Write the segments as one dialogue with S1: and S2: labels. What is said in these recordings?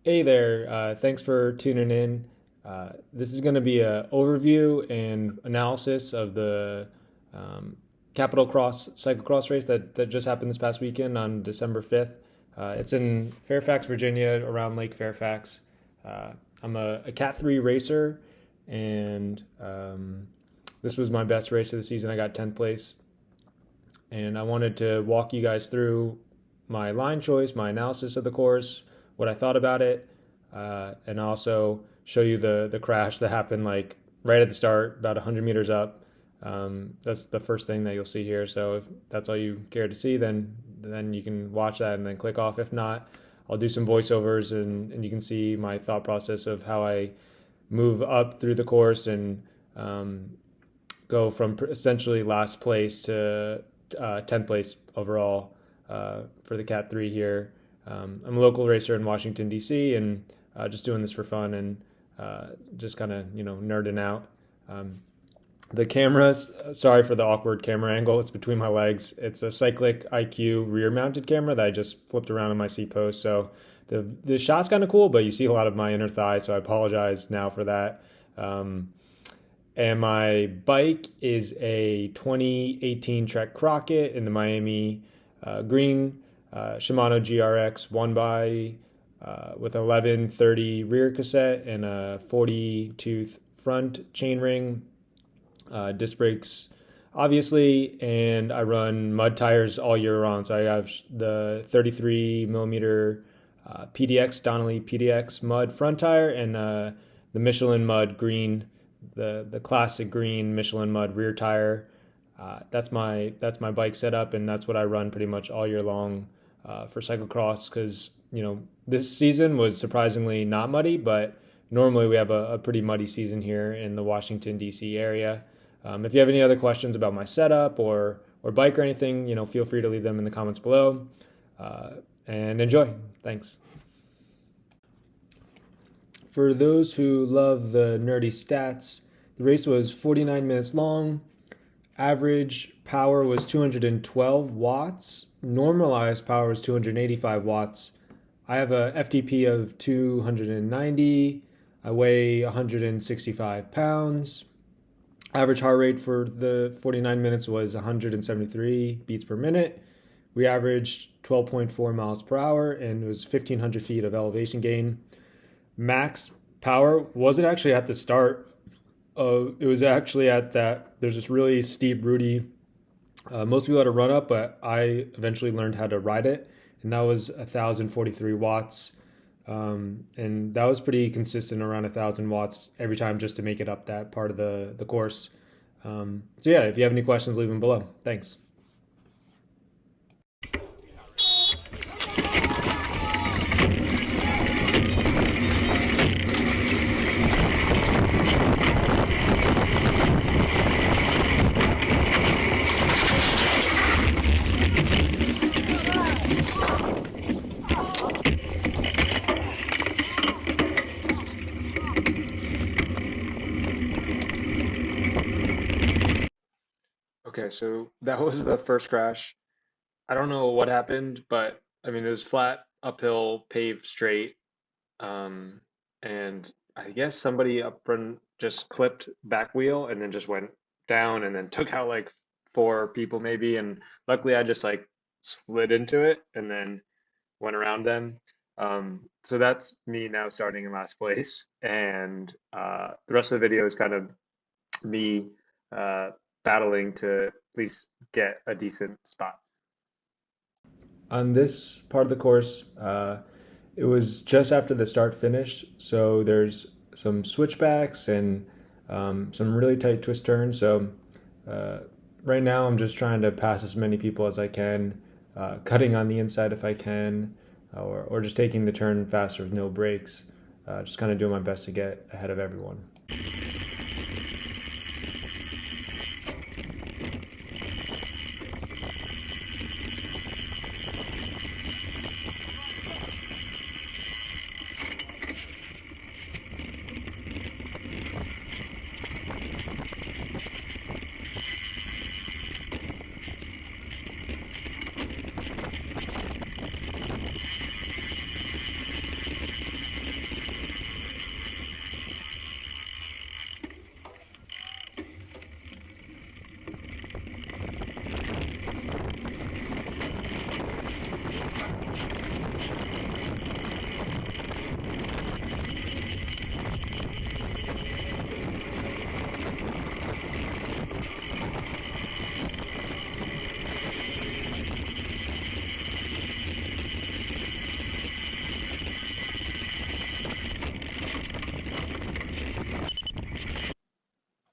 S1: Hey there, thanks for tuning in. This is going to be an overview and analysis of the um, Capital Cross Cyclocross race that just happened this past weekend on December 5th. It's in Fairfax, Virginia, around Lake Fairfax. I'm a Cat 3 racer, and this was my best race of the season. I got 10th place, and I wanted to walk you guys through my line choice, my analysis of the course, what I thought about it, and also show you the crash that happened like right at the start, about 100 meters up. That's the first thing that you'll see here. So if that's all you care to see, then you can watch that and then click off. If not, I'll do some voiceovers and you can see my thought process of how I move up through the course and go from essentially last place to 10th place overall for the Cat 3 here. I'm a local racer in Washington, D.C., and just doing this for fun and just kind of, nerding out. The cameras, sorry for the awkward camera angle. It's between my legs. It's a Cyclic IQ rear mounted camera that I just flipped around on my seat post. So the shot's kind of cool, but you see a lot of my inner thigh. So I apologize now for that. And my bike is a 2018 Trek Crockett in the Miami green Shimano GRX 1 with an 1130 rear cassette and a 40 tooth front chainring, disc brakes, obviously, and I run mud tires all year round. So I have the 33 millimeter PDX Donnelly PDX mud front tire and the Michelin mud green, the classic green Michelin mud rear tire. That's my bike setup, and that's what I run pretty much all year long for cyclocross. Because this season was surprisingly not muddy, but normally we have a pretty muddy season here in the Washington D.C. area. If you have any other questions about my setup or bike or anything, feel free to leave them in the comments below. And enjoy. Thanks. For those who love the nerdy stats, the race was 49 minutes long. Average power was 212 watts. Normalized power is 285 watts. I have a FTP of 290. I weigh 165 pounds. Average heart rate for the 49 minutes was 173 beats per minute. We averaged 12.4 miles per hour and it was 1,500 feet of elevation gain. Max power wasn't actually at the start. It was actually at that. There's this really steep, rooty. Most people had to run up, but I eventually learned how to ride it, and that was 1,043 watts. And that was pretty consistent, around 1,000 watts every time, just to make it up that part of the course. So yeah, if you have any questions, leave them below. Thanks. Okay, so that was the first crash. I don't know what happened, but I mean, it was flat, uphill, paved straight. Um, and I guess somebody up front just clipped back wheel and then just went down and then took out like four people maybe. And luckily I just like slid into it and then went around them. So that's me now starting in last place. And the rest of the video is kind of me uh, battling to at least get a decent spot. On this part of the course, it was just after the start finish, so there's some switchbacks and some really tight twist turns. So uh, right now, I'm just trying to pass as many people as I can, cutting on the inside if I can, or just taking the turn faster with no brakes. Just kind of doing my best to get ahead of everyone.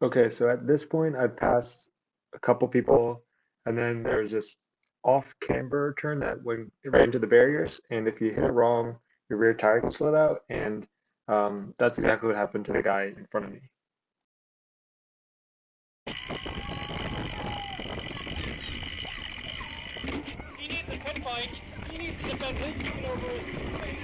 S1: Okay, so at this point, I passed a couple people, and then there's this off camber turn that went right into the barriers, and if you hit it wrong, your rear tire can slid out, and that's exactly what happened to the guy in front of me.
S2: He needs a pit bike. He needs to defend his speed over his bike.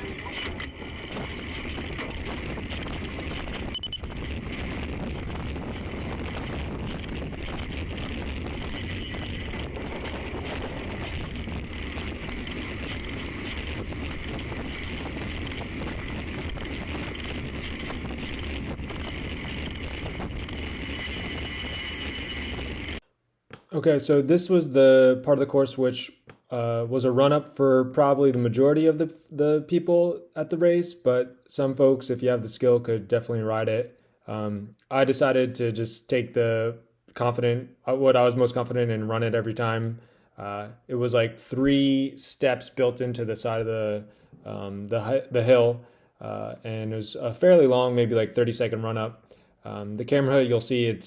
S1: Okay, so this was the part of the course which was a run up for probably the majority of the people at the race, but some folks, if you have the skill, could definitely ride it. I decided to just take the confident, what I was most confident in, run it every time. It was like 3 steps built into the side of the hill, and it was a fairly long, maybe like 30-second run up. The camera, you'll see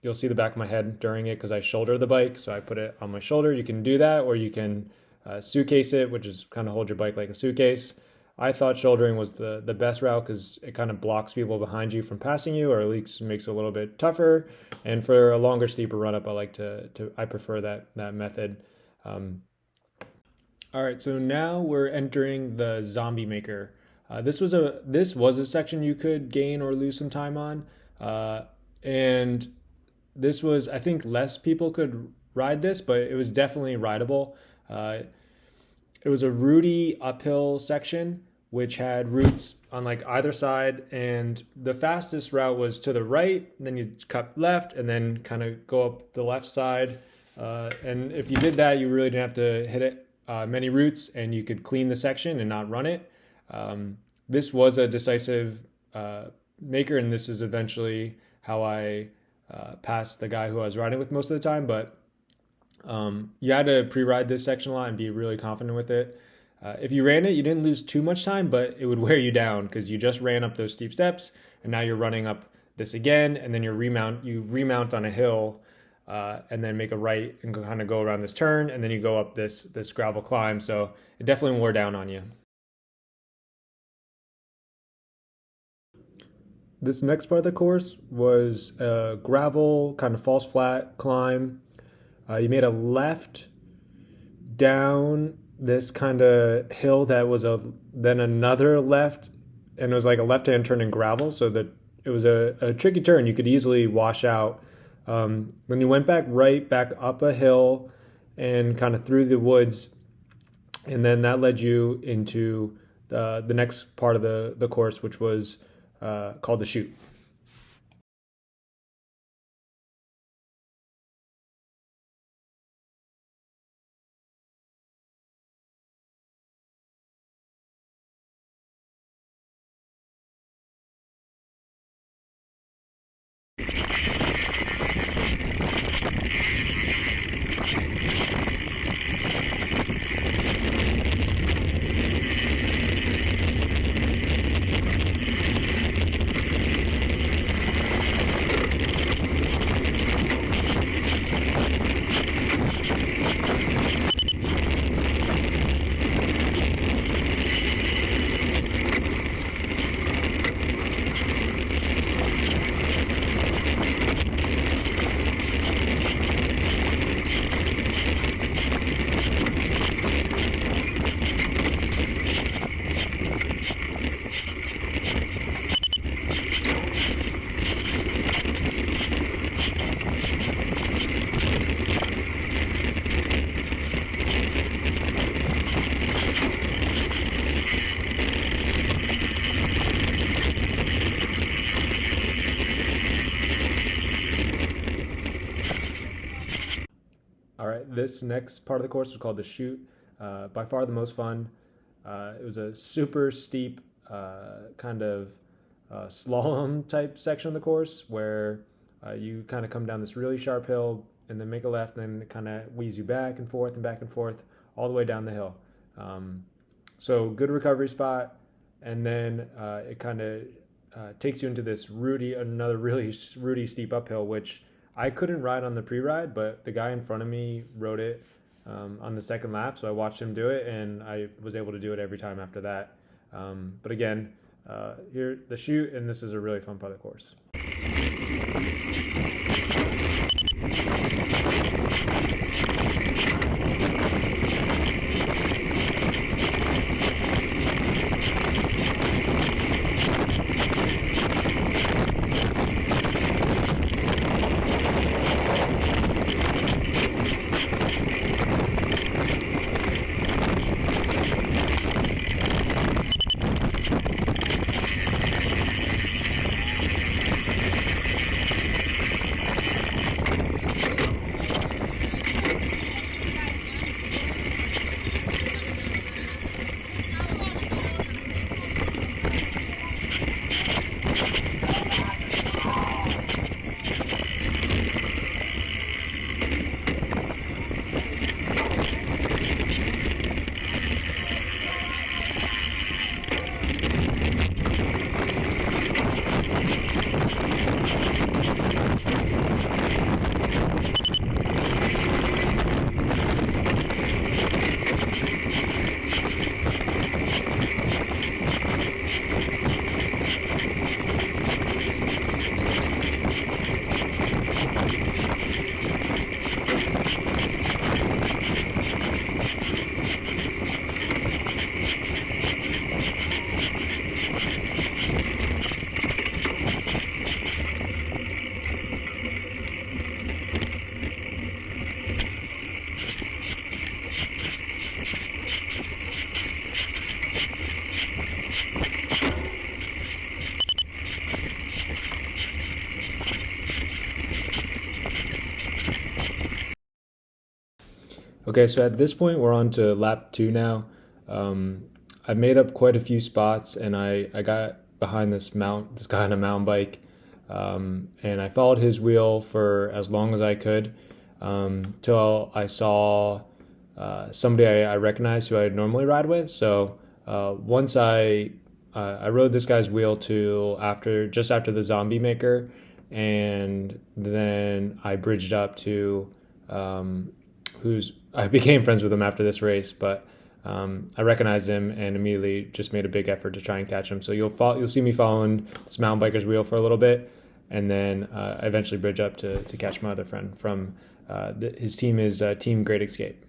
S1: you'll see the back of my head during it because I shoulder the bike. So I put it on my shoulder. You can do that, or you can suitcase it, which is kind of hold your bike like a suitcase. I thought shouldering was the best route because it kind of blocks people behind you from passing you, or at least makes it a little bit tougher. And for a longer, steeper run up, I like I prefer that method. Um, all right, so now we're entering the Zombiemaker. This was a section you could gain or lose some time on, and this was, I think, less people could ride this, but it was definitely rideable. Uh, it was a rooty uphill section which had roots on like either side, and the fastest route was to the right. Then you cut left, and then kind of go up the left side. And if you did that, you really didn't have to hit it many routes, and you could clean the section and not run it. This was a decisive maker, and this is eventually how I passed the guy who I was riding with most of the time. But you had to pre-ride this section a lot and be really confident with it. If you ran it, you didn't lose too much time, but it would wear you down because you just ran up those steep steps, and now you're running up this again, and then you remount on a hill, and then make a right and kind of go around this turn, and then you go up this gravel climb. So it definitely wore down on you. This next part of the course was a gravel kind of false flat climb. You made a left down this kind of hill that was then another left, and it was like a left hand turn in gravel, so that it was a tricky turn. You could easily wash out. Then you went back up a hill and kind of through the woods, and then that led you into the next part of the course, which was called the shute. All right, this next part of the course was called the chute. By far the most fun. It was a super steep kind of slalom type section of the course where you kind of come down this really sharp hill and then make a left, and then it kind of weaves you back and forth all the way down the hill. So good recovery spot, and then it kind of takes you into this another really rooty steep uphill, which I couldn't ride on the pre-ride, but the guy in front of me rode it on the second lap, so I watched him do it, and I was able to do it every time after that. But again, here the chute, and this is a really fun part of the course. Okay, so at this point, we're on to lap 2 now. I made up quite a few spots, and I got behind this guy on a mountain bike, and I followed his wheel for as long as I could, till I saw somebody I recognized who I normally ride with. So once I rode this guy's wheel to just after the Zombiemaker, and then I bridged up to I became friends with him after this race, but I recognized him and immediately just made a big effort to try and catch him. So you'll see me following this mountain biker's wheel for a little bit, and then I eventually bridge up to catch my other friend from his team is Team Great Escape.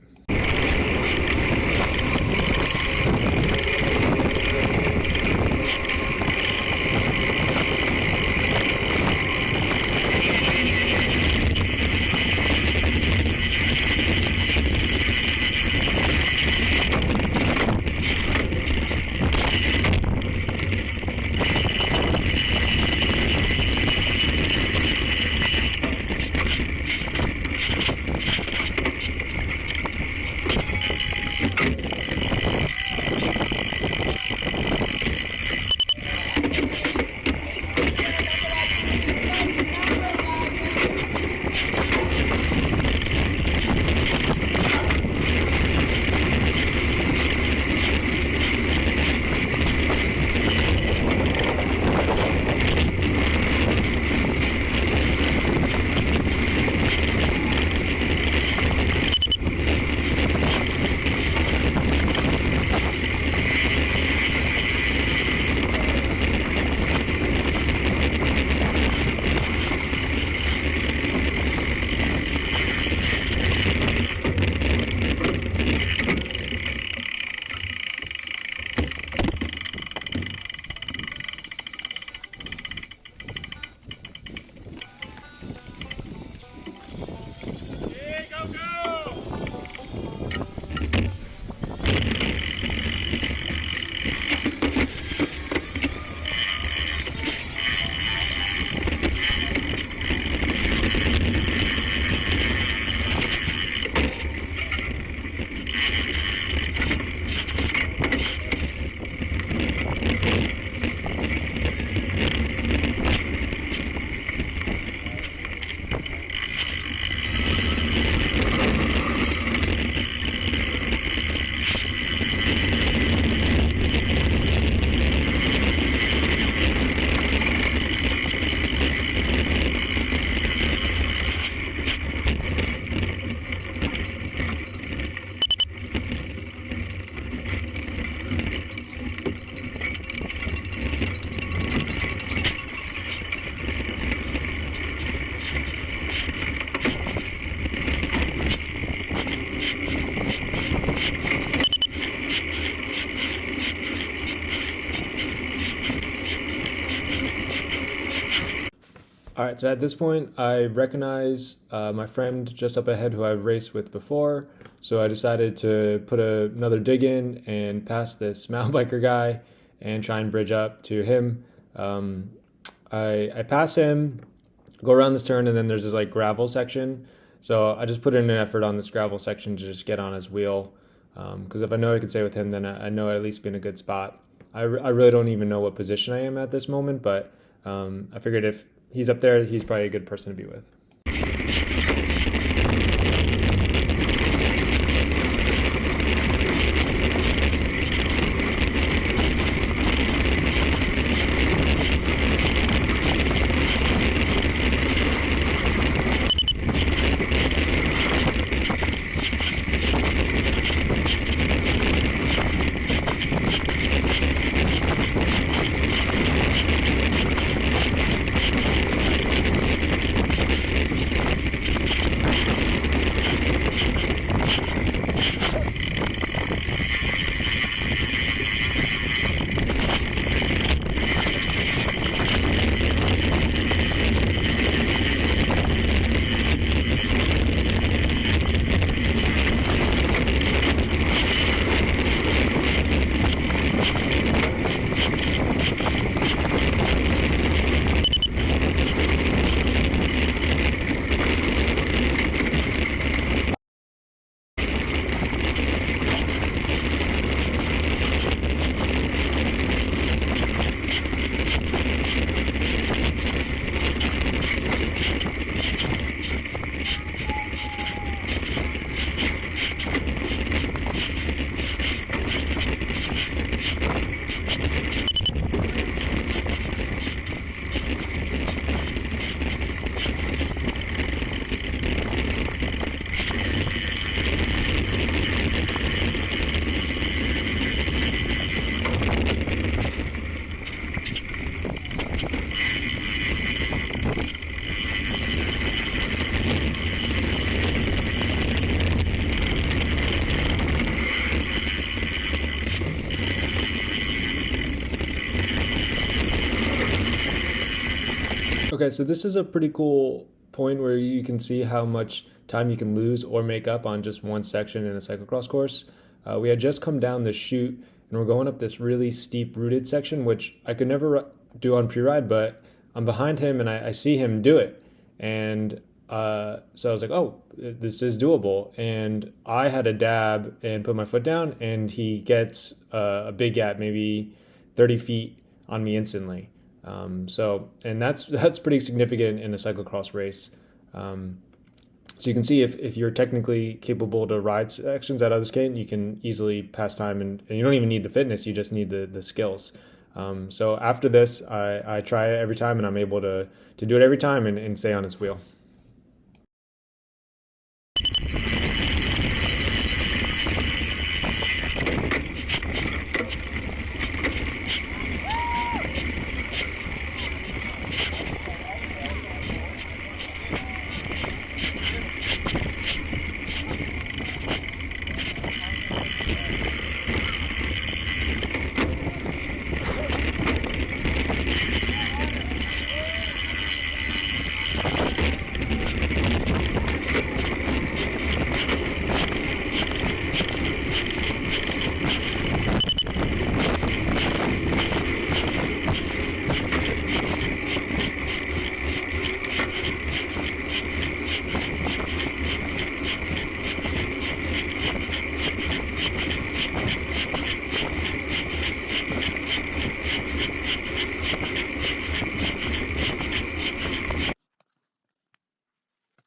S1: All right, so at this point, I recognize my friend just up ahead who I've raced with before. So I decided to put another dig in and pass this mountain biker guy and try and bridge up to him. Um, I pass him, go around this turn, and then there's this like gravel section. So I just put in an effort on this gravel section to just get on his wheel. Because if I know I can stay with him, then I know I'd at least be in a good spot. I really don't even know what position I am at this moment, but I figured if he's up there, he's probably a good person to be with. Okay, so this is a pretty cool point where you can see how much time you can lose or make up on just one section in a cyclocross course. We had just come down the chute and we're going up this really steep rooted section, which I could never do on pre-ride, but I'm behind him and I see him do it. And so I was like, oh, this is doable. And I had a dab and put my foot down, and he gets a big gap, maybe 30 feet on me instantly. And that's pretty significant in a cyclocross race. Um, so you can see if you're technically capable to ride sections that others can, you can easily pass time, and you don't even need the fitness, you just need the skills. So after this, I try it every time, and I'm able to do it every time and stay on his wheel.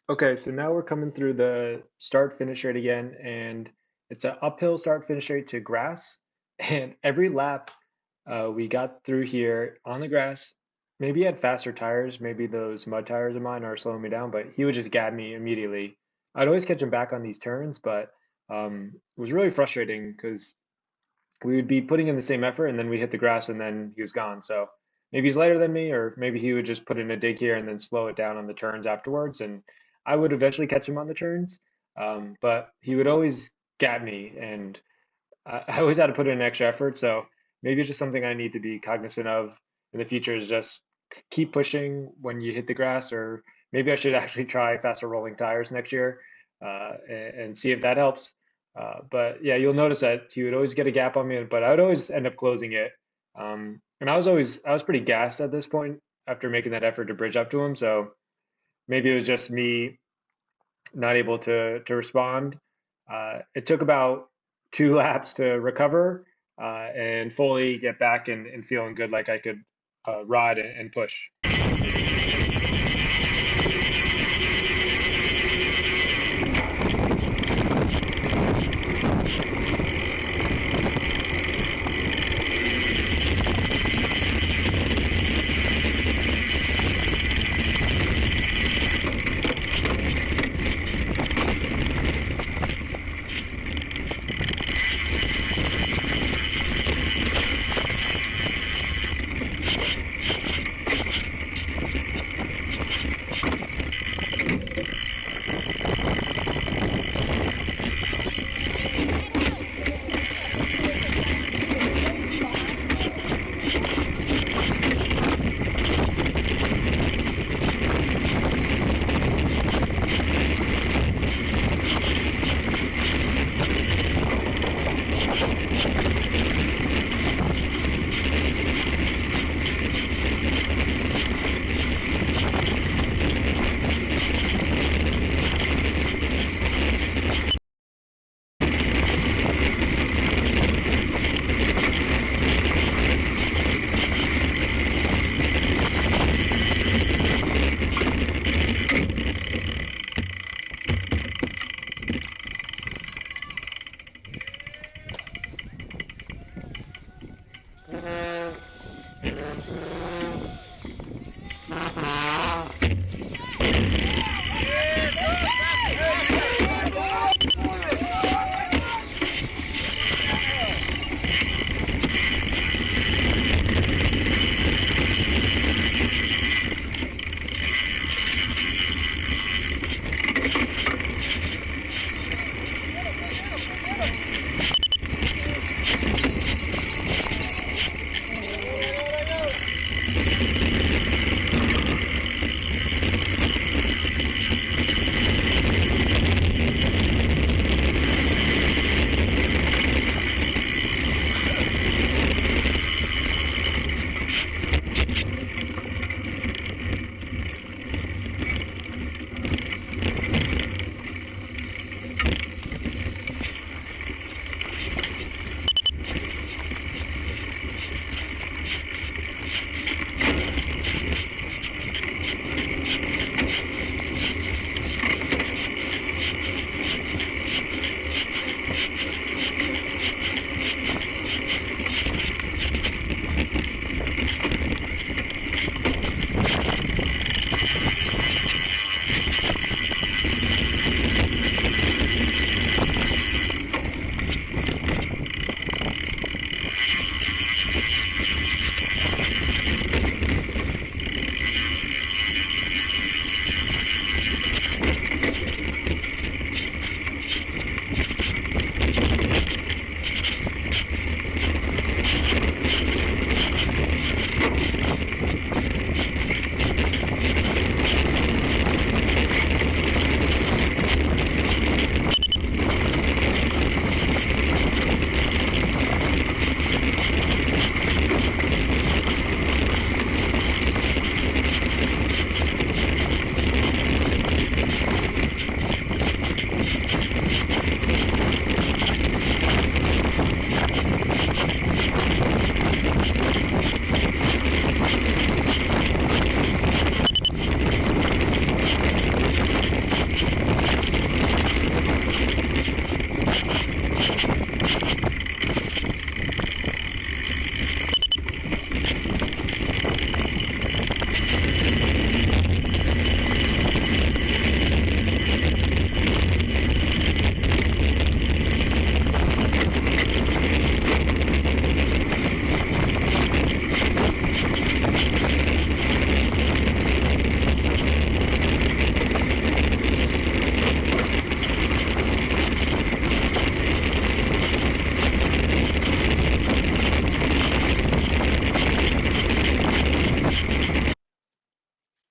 S1: Okay, so now we're coming through the start finish rate again, and it's an uphill start finish rate to grass. And every lap we got through here on the grass, maybe he had faster tires, maybe those mud tires of mine are slowing me down, but he would just gab me immediately. I'd always catch him back on these turns, but it was really frustrating because we would be putting in the same effort and then we hit the grass and then he was gone. So maybe he's lighter than me, or maybe he would just put in a dig here and then slow it down on the turns afterwards. And I would eventually catch him on the turns. But he would always gap me, and I always had to put in extra effort. So maybe it's just something I need to be cognizant of in the future, is just keep pushing when you hit the grass, or maybe I should actually try faster rolling tires next year and see if that helps. But yeah, you'll notice that he would always get a gap on me, but I would always end up closing it. And I was pretty gassed at this point after making that effort to bridge up to him. So maybe it was just me not able to respond. It took about 2 laps to recover and fully get back and feeling good, like I could ride and push.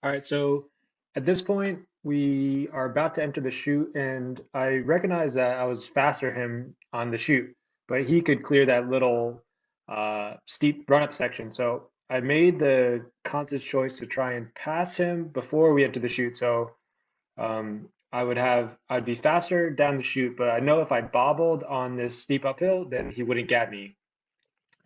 S1: All right, so at this point, we are about to enter the chute, and I recognize that I was faster him on the chute, but he could clear that little steep run-up section. So I made the conscious choice to try and pass him before we enter the chute. So I'd be faster down the chute, but I know if I bobbled on this steep uphill, then he wouldn't get me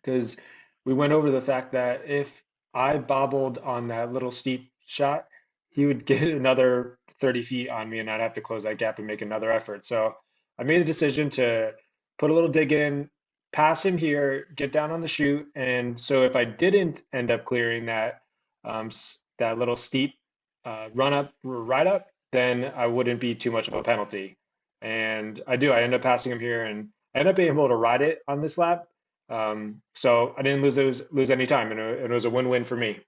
S1: because we went over the fact that if I bobbled on that little steep shot, he would get another 30 feet on me and I'd have to close that gap and make another effort. So I made a decision to put a little dig in, pass him here, get down on the chute. And so if I didn't end up clearing that little steep run up, ride up, then I wouldn't be too much of a penalty. And I end up passing him here and I end up being able to ride it on this lap. So I didn't lose any time, and it was a win-win for me.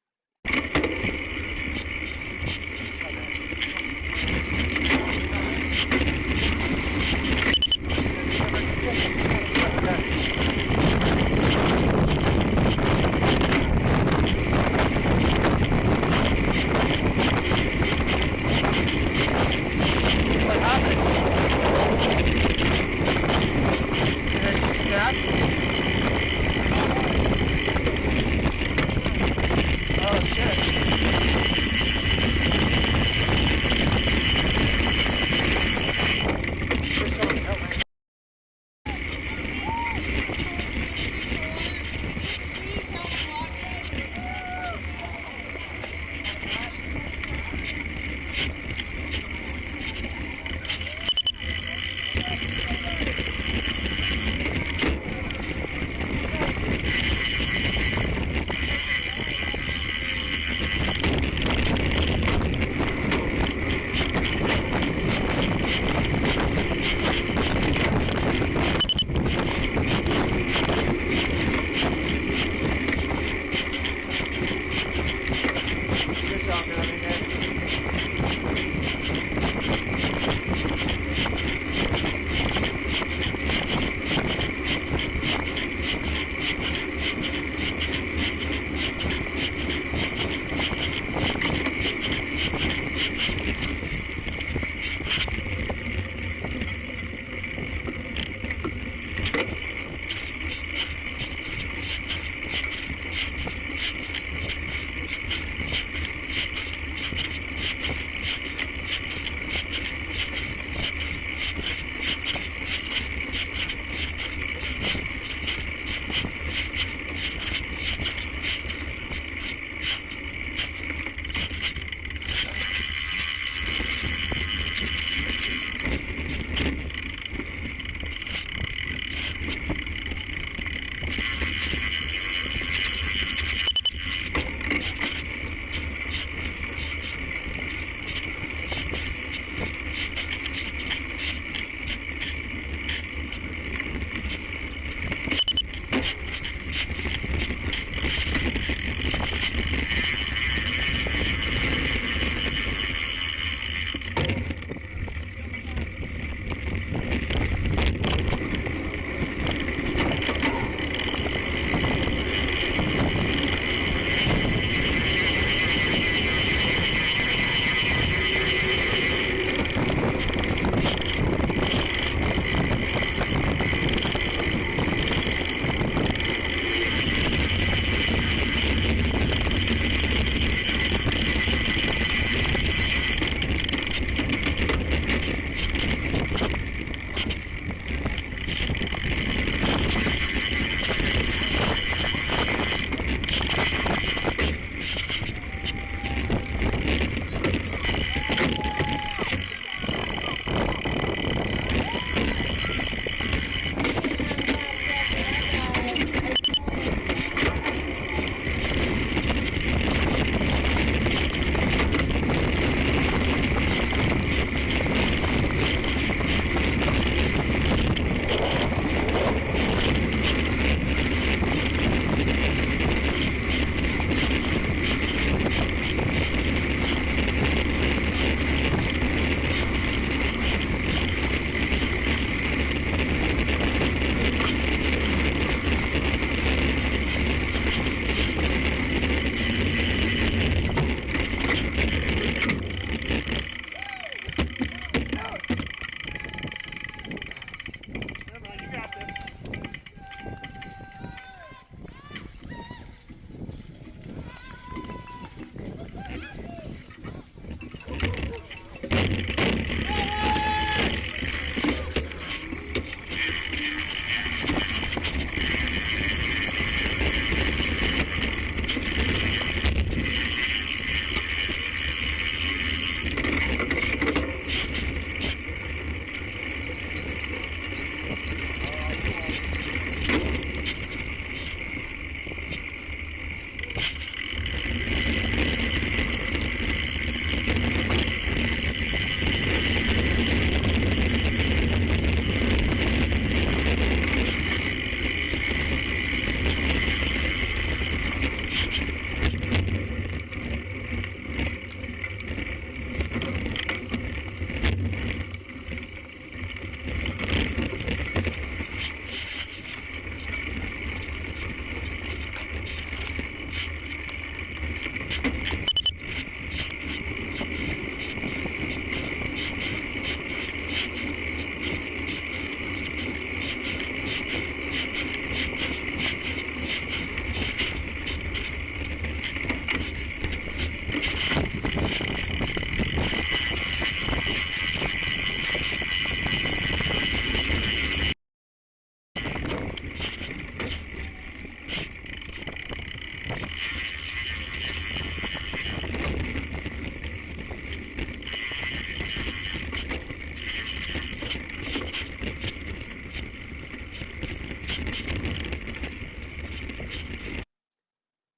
S2: What happened? Did I snap?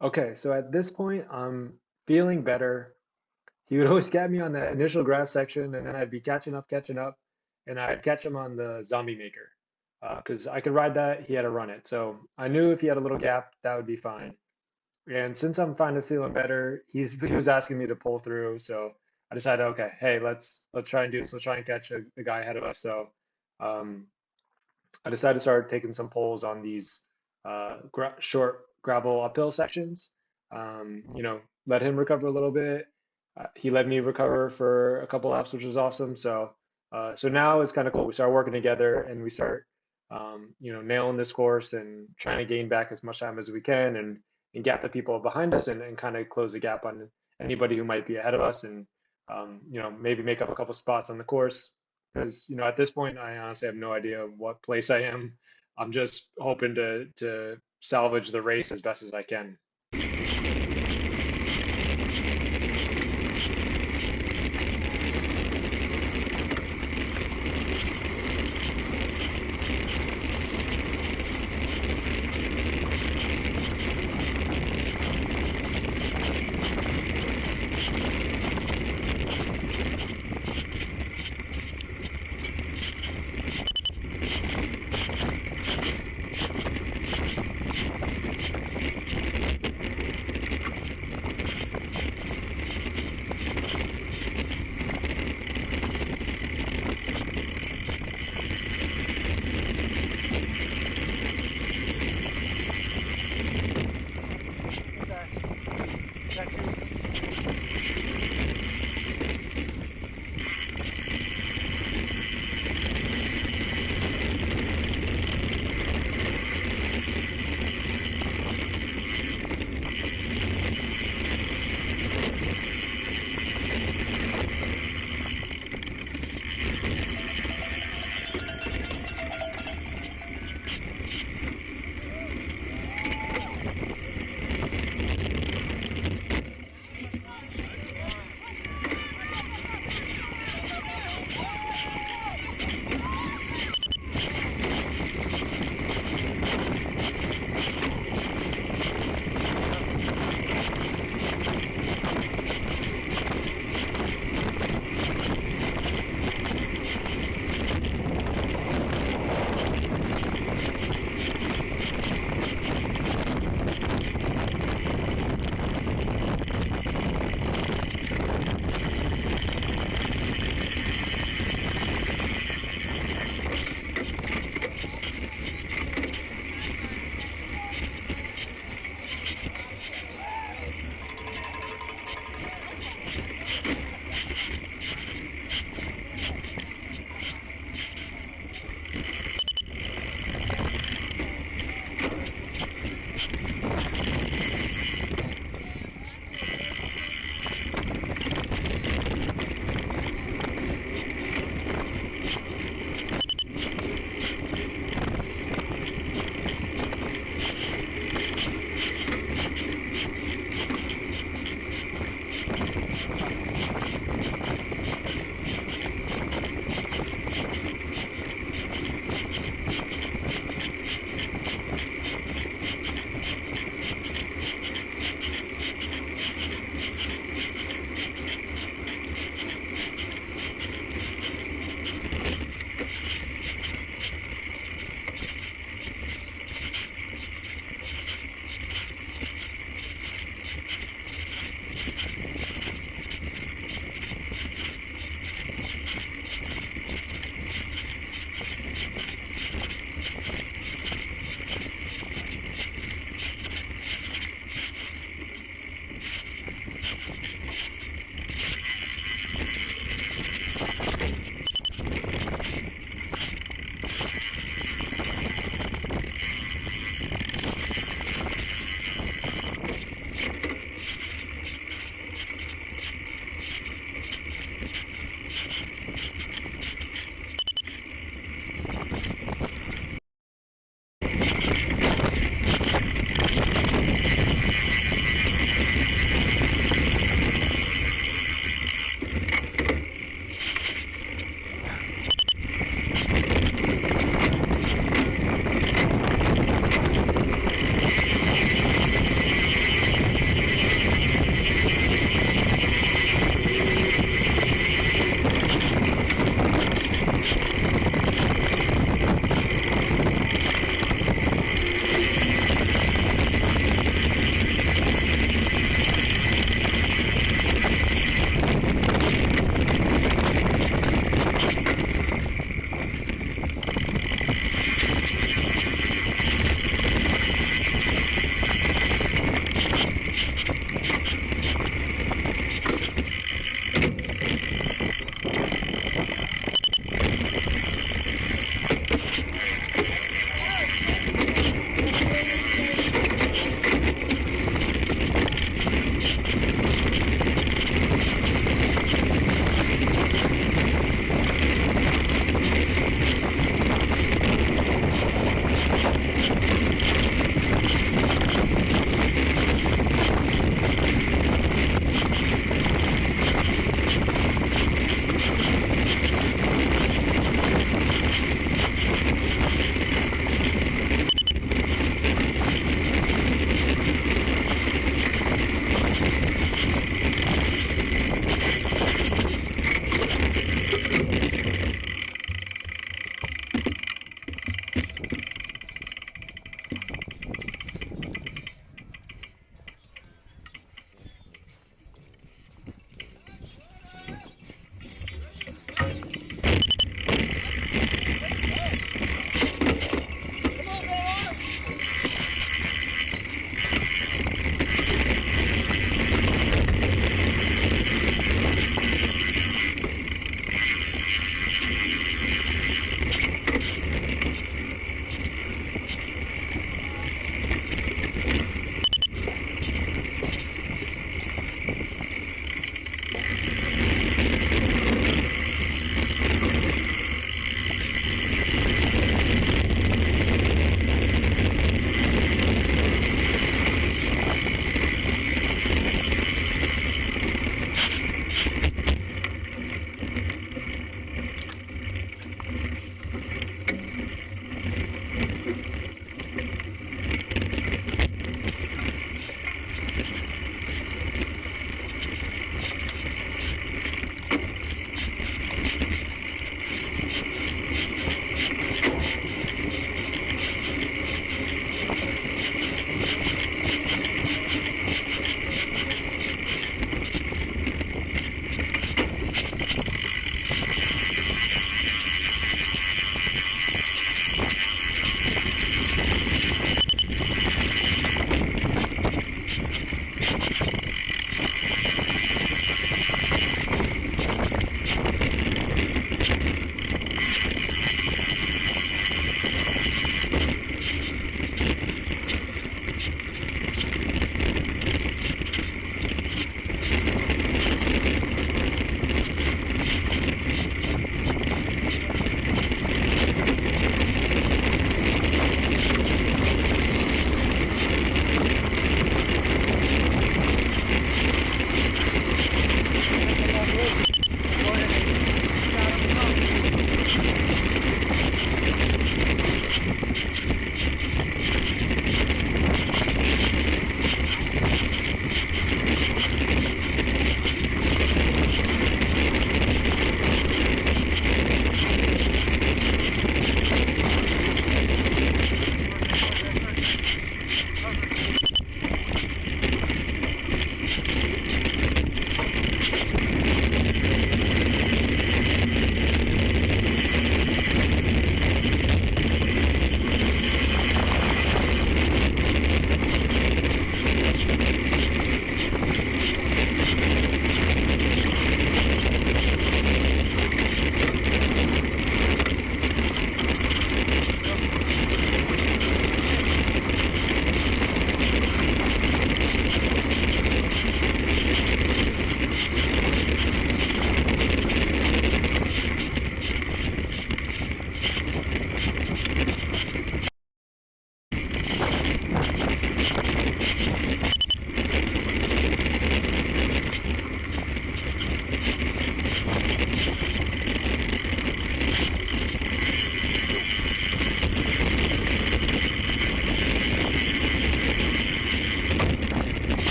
S1: Okay, so at this point, I'm feeling better. He would always get me on the initial grass section, and then I'd be catching up, and I'd catch him on the Zombiemaker because I could ride that. He had to run it, so I knew if he had a little gap, that would be fine. And since I'm finally feeling better, he was asking me to pull through, so I decided, okay, hey, let's try and do this. Let's try and catch the guy ahead of us. So um, I decided to start taking some pulls on these short gravel uphill sections. Let him recover a little bit. He let me recover for a couple laps, which was awesome. So now it's kind of cool. We start working together and we start, nailing this course and trying to gain back as much time as we can and gap the people behind us and kind of close the gap on anybody who might be ahead of us and, maybe make up a couple spots on the course. Because, at this point, I honestly have no idea what place I am. I'm just hoping to salvage the race as best as I can.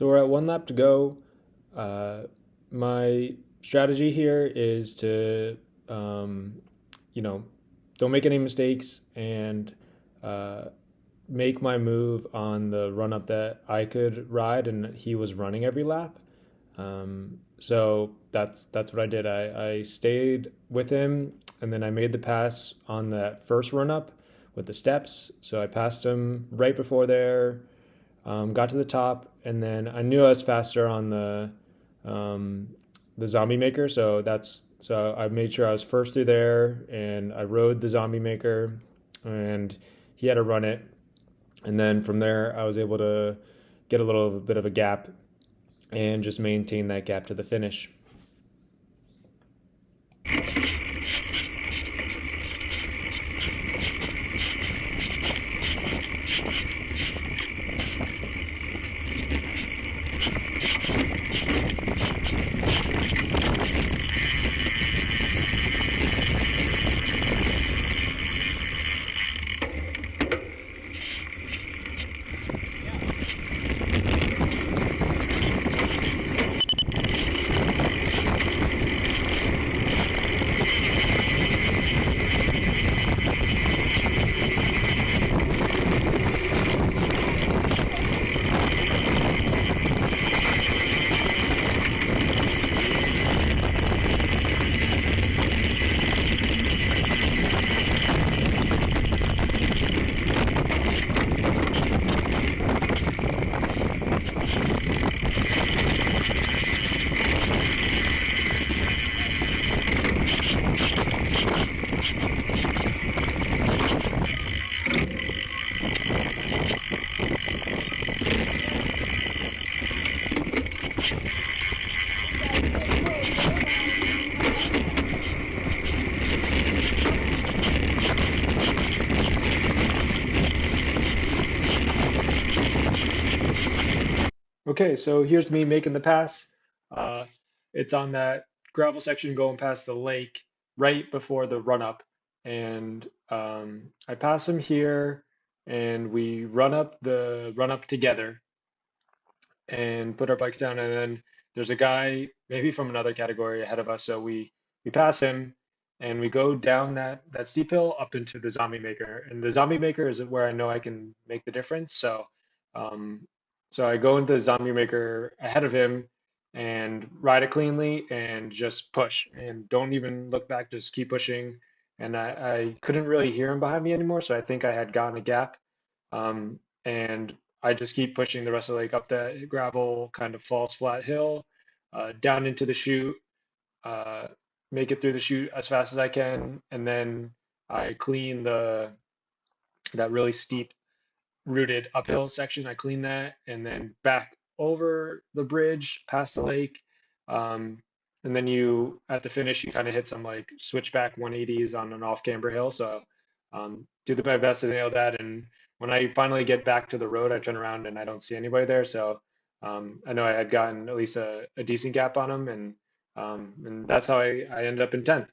S1: So we're at one lap to go. Uh, my strategy here is to, um, you know, don't make any mistakes and uh, make my move on the run up that I could ride, and he was running every lap. So that's what I did. I stayed with him, and then I made the pass on that first run up with the steps. So I passed him right before there, got to the top, and then I knew I was faster on um, the Zombiemaker. So I made sure I was first through there, and I rode the Zombiemaker, and he had to run it. And then from there, I was able to get a little bit of a gap and just maintain that gap to the finish. Okay, so here's me making the pass. Uh, it's on that gravel section going past the lake right before the run up. And I pass him here, and we run up together and put our bikes down. And then there's a guy maybe from another category ahead of us. So we pass him, and we go down that steep hill up into the Zombie Maker. And the Zombie Maker is where I know I can make the difference. Um, so I go into the Zombie Maker ahead of him and ride it cleanly and just push and don't even look back, just keep pushing. And I couldn't really hear him behind me anymore, so I think I had gotten a gap. And I just keep pushing the rest of the lake up that gravel, kind of falls flat hill, down into the chute, uh, make it through the chute as fast as I can, and then I clean that really steep rooted uphill section. I clean that and then back over the bridge past the lake. Um, and then at the finish, you kind of hit some like switchback 180s on an off camber hill. So do my best to nail that. And when I finally get back to the road, I turn around and I don't see anybody there. So I know I had gotten at least a decent gap on them. And that's how I ended up in 10th.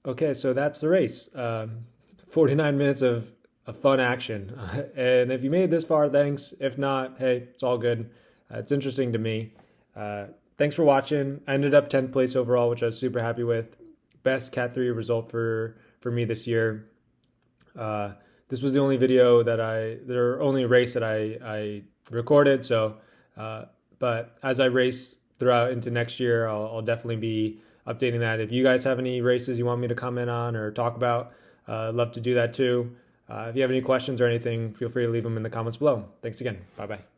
S1: Okay, so that's the race. 49 minutes of fun action. And if you made it this far, thanks. If not, hey, it's all good. It's interesting to me. Uh, Thanks for watching. I ended up 10th place overall, which I was super happy with. Best Cat 3 result for me this year. This was the only video the only race that I recorded. So, but as I race throughout into next year, I'll definitely be updating that. If you guys have any races you want me to comment on or talk about, I'd love to do that too. If you have any questions or anything, feel free to leave them in the comments below. Thanks again. Bye bye.